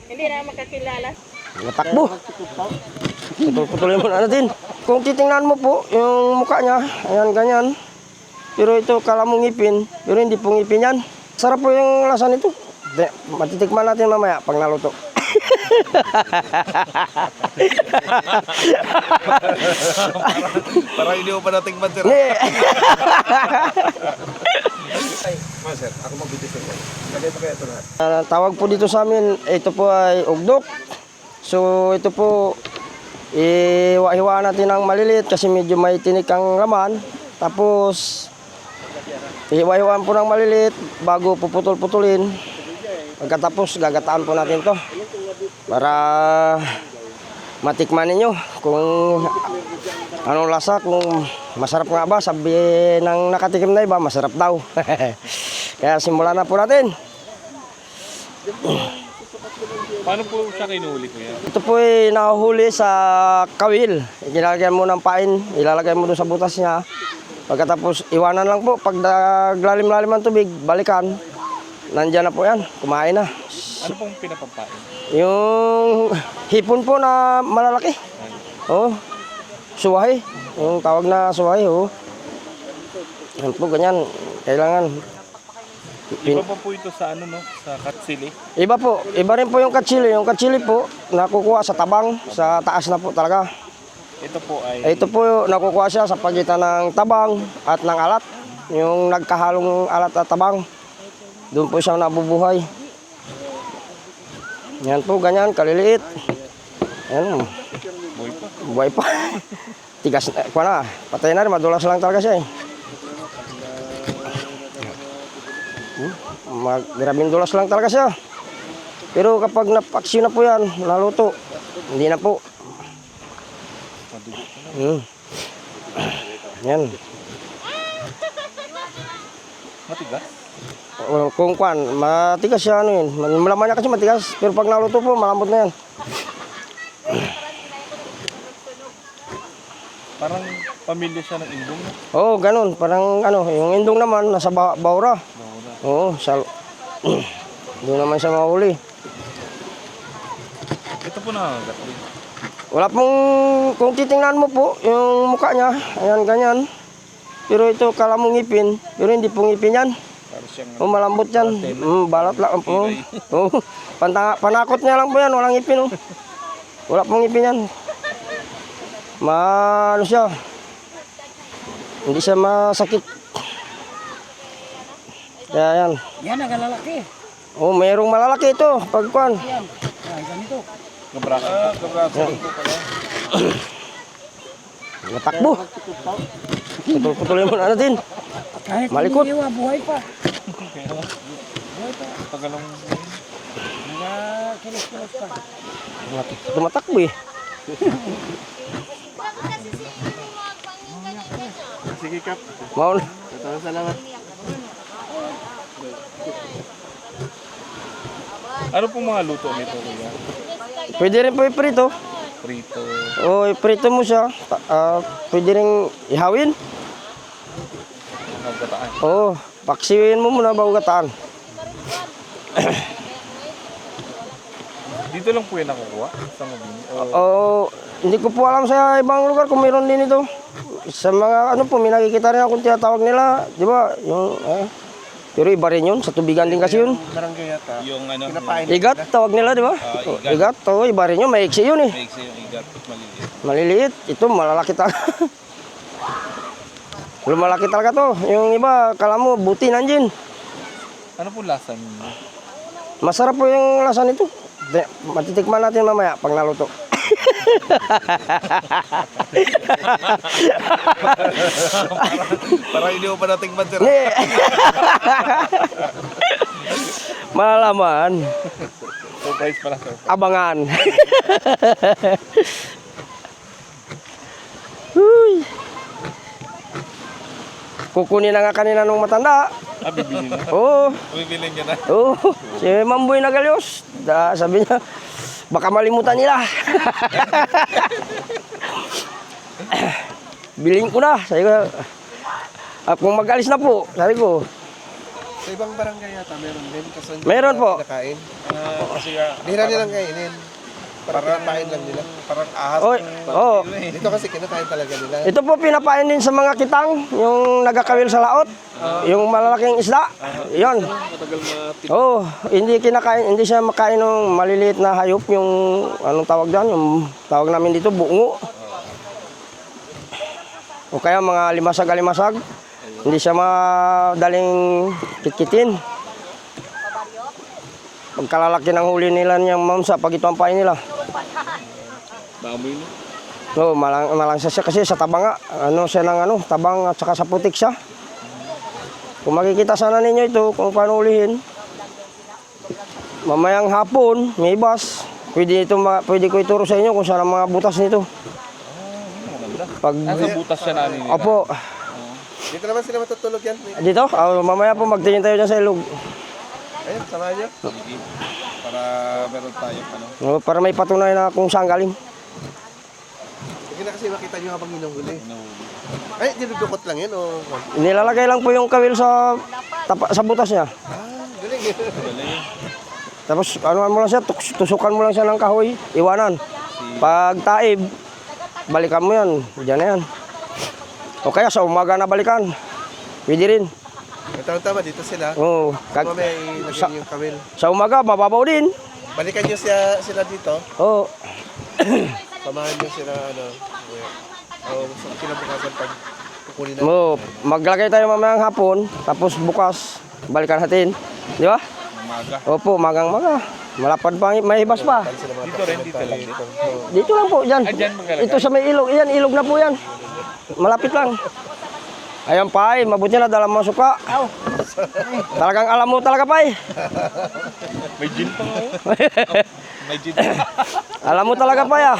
Hindi na makakilala. Natakbo. Putol-putulin mo na natin. Kung titingnan mo po, yung mukha niya, ayan, ganyan. Pero ito, kala mo ngipin, pero hindi po ngipin yan. Sarap po yung lasa nito. Matitikman natin mamaya pag naluto. Para hindi mo pa natikman, sir. Sir, ako magbibigay sir. Lagay pa kaya ito lahat. Tawag po dito sa amin, ito po ay ugdok. So ito po, iwa-hiwaan natin ng maliliit kasi medyo may tinik ang laman. Tapos, iwa-hiwaan po ng maliliit bago puputol-putulin. Pagkatapos, gagataan po natin to para matikman ninyo kung anong lasa, kung masarap nga ba. Sabi ng nakatikim na iba, masarap daw. Kaya simulan na po natin. Paano po siya kinuhuli ko yan? Ito po ay nahuhuli sa kawil. Ilalagyan mo ng pain, ilalagay mo doon sa butas niya. Pagkatapos, iwanan lang po. Pag naglalim-lalim ang tubig, balikan. Nandiyan na po yan, kumain na. Ano pong pinapampain? Yung hipon po na malalaki. Oh, suwahi. Yung tawag na suwahi, oh. Yan po, ganyan. Kailangan. Iba pa po ito sa ano, no? Sa katsili? Iba po. Iba rin po yung katsili. Yung katsili po, nakukuha sa tabang. Sa taas na po talaga. Ito po ay... Ito po, nakukuha siya sa pagitan ng tabang at ng alat. Yung nagkahalong alat at tabang. Doon po siya nabubuhay. Yan po, ganyan, kaliliit. Yan. Buhay pa. Tigas na, kuha na. Patay na rin, madulas lang talaga siya eh. Grabing dulas lang talaga siya. Pero kapag napaksyon na po yan, naluto, hindi na po. Yan. Matigas? Kung kuan, matigas siya ano yun. Malaman niya kasi matigas. Pero pag naluto po, malambot na yan. Parang pamilya siya ng indong, no? Oo, ganun. Parang ano, yung indong naman, nasa Baura. Oo, doon naman siya mahuli. Ito po nakakagat. Wala pong, kung titingnan mo po, yung mukha niya, ayan, ganyan. Pero ito, kala mo ngipin, pero hindi po ngipin yan. Para siyang... Oh, malambot yan. Balat lang po. Oh, panakot niya lang po yan, walang ngipin. Oh. Wala pong ngipin yan. Ano siya, hindi siya masakit. Kaya yan. Yan ang lalaki. Oh, mayroong malalaki ito, pagkuan. Yan. Yan, ganito. Gabrakan. Gabrakan po pala. Natakbo. Putol-putulin mo na natin. Kahit Malikot. hindi iwa, buhay pa. Tagalong... Nakakilos-kilos pa. Tumatakbo eh. Sige, Kap. Maun. Salamat. Ano pong mga luto nito, kuya? Pwede rin po iprito. Prito. O, iprito mo siya. Pwede rin ihawin. Nagkataan. Oo, paksiwin mo muna bago gataan. Dito lang po yan nakukuha? Sa Mabini? Oo, hindi ko po alam sa ibang lugar kung meron din ito. Sa mga ano po, may nakikita rin akong tinatawag nila. Di ba? Yung, pero iba rin yun. Sa tubigan din kasi yun. Barangay yata. Yung ano? Igat, tawag nila, di ba? Igat, oo, iba rin yun. Maiksi yun eh. Maiksi yung igat. Maliliit. Maliliit. Ito, malalaki talaga. Lumalaki talaga to. Yung iba, kala mo, buti nandiyan. Ano po lasa niyo? Masarap po yung lasa nito. Matitikman natin mamaya pag naluto. Para hindi mo pa natikman, sir. Malaman. Surprise pala, sir. Abangan. Huy. Kukunin na nga kanina nung matanda. Bibili na. Oo. Bibili niya na. Oo. Si Mamboy Nagalyos. Sabi niya, baka malimutan nila. Bilhin ko na. Sabi ko, kung mag-alis na po, sabi ko, Sa ibang barangay yata, meron din. Kasi hindi Meron nila po. kinakain. Kasi Bihira nilang kainin. Parang pinakain lang nila. parang ahas. Oy, oh. Dito kasi kinakain talaga nila. Ito po pinapain din sa mga kitang, yung nagakawil sa laot, yung malalaking isda. Yon. Matagal na Oh, hindi kinakain, hindi siya makain ng maliliit na hayop, yung anong tawag diyan, yung tawag namin dito bungo. O kaya mga alimasag-alimasag. Hindi siya madaling kitkitin. Pagkalalaki ng huli nila niyang mamsa, pag ito ang pain nila. Bamoy no. No, malangsa siya kasi sa tabang nga. Ano siya ng ano, tabang at saka sa putik siya. Kung makikita sana ninyo ito, kung paano ulihin. Mamayang hapon, may bus. Pwede ko ituro sa inyo kung saan ang mga butas nito. Pag, Nasa butas siya nanin nila. opo, Dito naman sila matutulog yan. dito, mamaya po magtingin tayo dyan sa ilog. Ayun, samahan niyo. Para meron tayong ano. Oh, para may patunay na kung saan galing. Sige na kasi makita niyo habang hinuhuli. Ay, dinudukot lang yan o... Nilalagay lang po yung kawil sa butas niya. Galing. Tapos ano mo lang siya, tusukan mo lang siya ng kahoy, iwanan. Pag taib, balikan mo yan, diyan na yan. O kaya sa umaga na balikan, pwede rin. Tama dito sila. Oo, Mamaya ilagyan yung kawil. sa umaga, mababaw din. Balikan niyo sila dito. Oo, Samahan niyo sila, ano... sa kinabukasan pag kukunin na. maglagay tayo mamayang hapon, tapos bukas, balikan natin. Di ba? Umaga. Opo, magang-maga. Malapad pa, may hibas pa. Dito rin, dito lang. Dito lang po, dyan. Dyan maglalagay. Ito sa may ilog, yan, ilog na po yan. Malapit lang. Ayan pa, mabuti na dala mo suka. Talagang alam mo talaga pa. May gin pa nga. May gin. Alam mo talaga pa ya.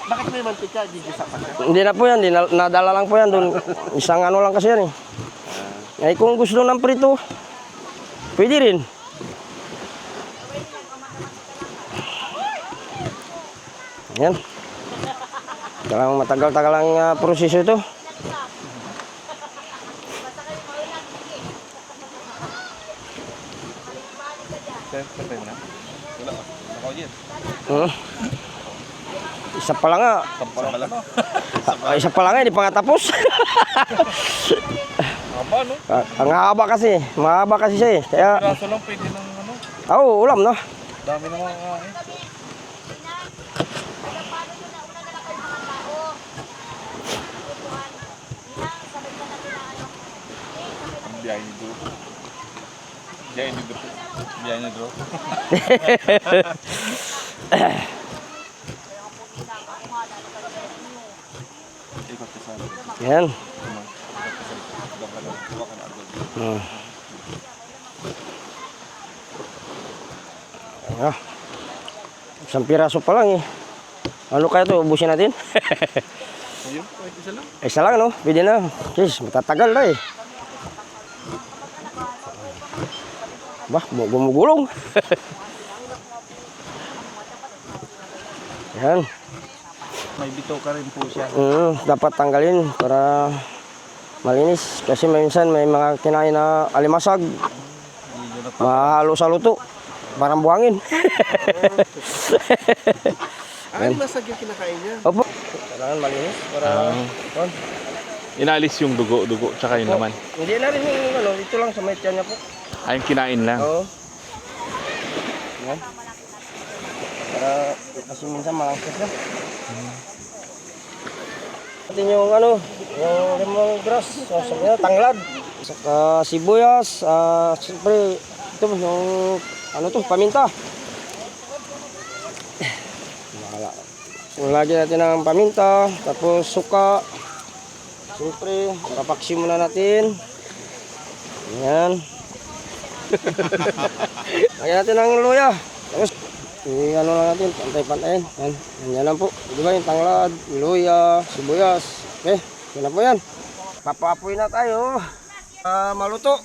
Bakit may mantika? Gigisa pa siya. Hindi na po yan, nadala lang po yan doon. Isang ano lang kasi yan eh. Ay kung gusto ng prito, pwede rin. Yan. Talagang matagal-tagal ang proseso ito. Patay mo na. Wala pa. Ako yan. Isa pa lang nga. Sampal pala. Isa pa lang nga, hindi pa nga tapos. Aba no? Ang haba kasi. Mahaba kasi siya eh. Kaya, Kaso lang pwede ng ano. ulam na. Dami na mga kain. Ang biyahe ni Drew. Biyahe ni Drew. Biyahe ni Drew. Ikot ka sa Yan. Bakan agad. Ah. Isang piraso pa lang eh. Ano kaya ito? Ubusin natin? Ayun, wait, isa lang. Isa lang no? Pwede na. Jeez, matatagal na eh. Bah, gumugulong. Yan. May bito ka rin po siya. Dapat tanggalin para malinis. Kasi minsan may mga kinain na alimasag. Mahalo sa luto. Parang buhangin. Masag yung kinakain niya. Opo. Kailangan malinis para... Inalis yung dugo, tsaka yung laman. Hindi na rin yung ano, dito lang sa may tiyan niya po. Ay, yung kinain lang. Oo. Yan. Para kasi minsan malangkos na. Natin yung ano, yung lemongrass, tanglad. Saka sibuyas, siyempre ito yung ano to, paminta. Lagyan natin ng paminta, tapos suka. Siyempre, papaksi muna natin. Ayan. Lagyan natin ng luya. Tapos, ano lang natin, pantay-pantayin. Yan, yan lang po. Di ba yung tanglad, luya, sibuyas. Okay, yan na po yan. Papapoy na tayo. Maluto.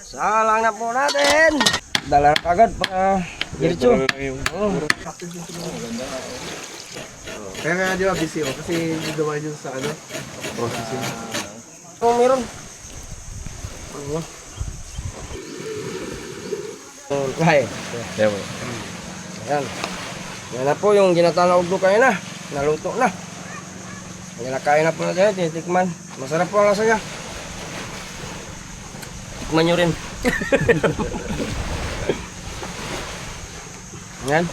Salang na po natin. Dala na agad para diretso. Kaya nga di ba busy kasi dumaan yung sa ano, Processing. Kung meron. Ay, Demo. ayan. Yan na po yung ginatang na ugdok kayo na. Naluto na. Kinakain na po natin, titikman. Masarap po ang lasa niya. Tikman nyo rin. Yan.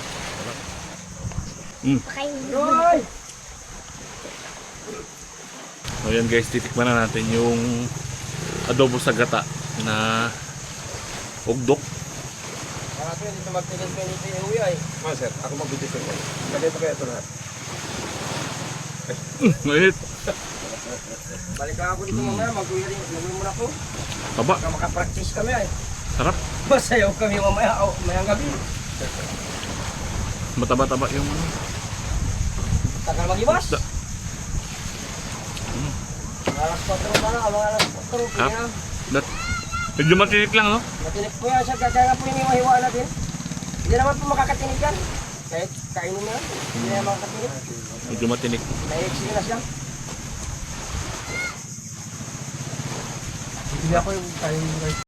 Yoy! So yan guys, titikman na natin yung adobo sa gata na ugdok. Marami dito magtilis ko nito yung uwi ay. Sir, ako magbibigay ko. Lagay pa kaya ito lahat. Ngayon, Balik lang ako dito mamaya, mag-uwi muna ako. taba, Baka makapractice kami ay. sarap. Masayaw kami mamaya, mayang gabi. Mataba-taba yung ano. Tagal mag-iwas. Da. Alas 4 pa na, alas 4. Ha? Medyo matinik lang, no? Matinik po yan siya, kaya nga po yung iwahiwaan natin. Hindi naman po makakatinig yan. Kahit kainin mo yan, hindi naman makakatinig. Medyo matinik. Nai-exing na siya. Hindi ako yung kain